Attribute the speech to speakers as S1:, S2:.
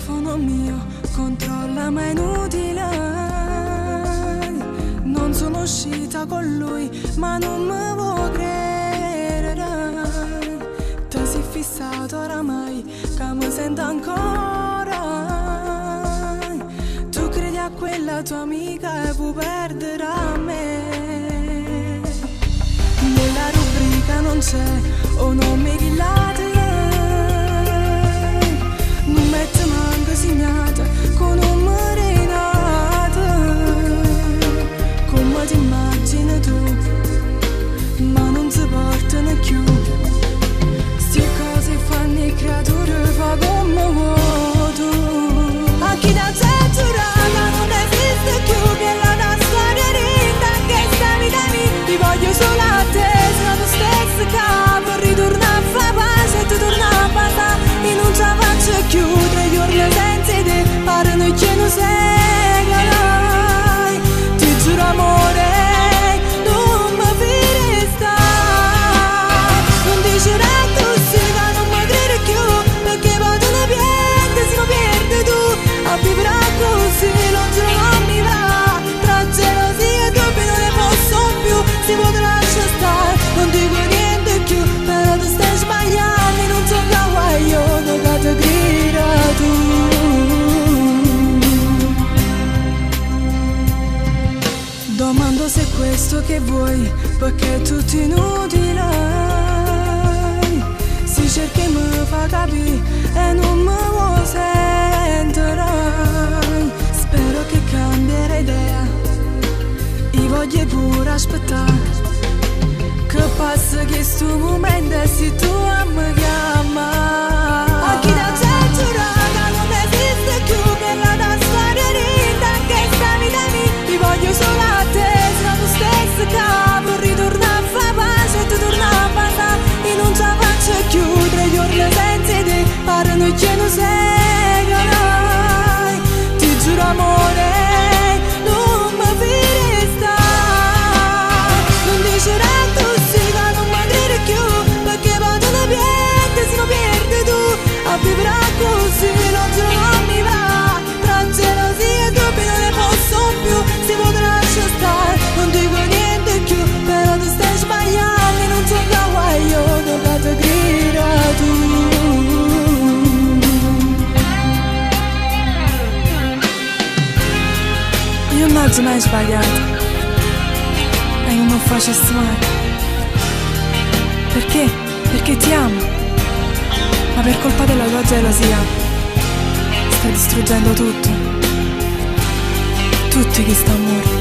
S1: telefono mio, controlla ma è inutile. Non sono uscita con lui, ma non mi vuoi credere. Ti sei fissato oramai, che mi sento ancora. Tu credi a quella tua amica e vuoi perdere a me. Nella rubrica non c'è o non mi rilate. Non mette manco segnata con un marinato. Come ti immagini tu, ma non si portano più. Sti cose fanno le creature, fa come vuoi tu. A chi da te giurata non esiste più, che la storia rinda, che sta vita mia. Ti voglio solo a te, sono lo stesso capo. Ritorna a fare pace e tu torna a passare. E non ce la faccio più, 3 giorni senza te, parano che non seguono. Ti giuro amore, non mi fare stare. Non dicerai tu sì, ma non mi credi più, perché poi tu ne perdi, se non perdi tu. A vivere così, non giuro non mi va. Tra gelosia e dubbi non ne posso più. Si può lasciare stare, non dico niente più, però tu stai sbagliando, non so che io non ti grida tu. Domando se è questo che vuoi, perché è tutto inutile. Si cerca e mi fa capire e non mi vuoi sentire. Spero che cambierai idea, io voglio pure aspettare. Che passa che sto momento e se tu mi chiama. A chi da te giurata non esiste più, che la storia rinda, che sta vita mia. Ti voglio solo a te, sono lo stesso capo. Ritorna a fare pace e tu torna a passare. E non ce la faccio più, 3 giorni senza te, parano che non seguono. Ti giuro amore, non mi fare stare. Non dicerai tu sì, ma non mi credi più, perché poi tu ne perdi, se non perdi tu. A vivere così, non giuro non mi va. Tra gelosia e dubbi non ne posso più. Si può lasciare stare, non dico niente più, però tu stai sbagliando e non so che io non ti grida tu. Io non ho mai sbagliato e non lo facessi mai. Perché? Perché ti amo. Ma per colpa della tua gelosia stai distruggendo tutto. Tutti che sta a morire.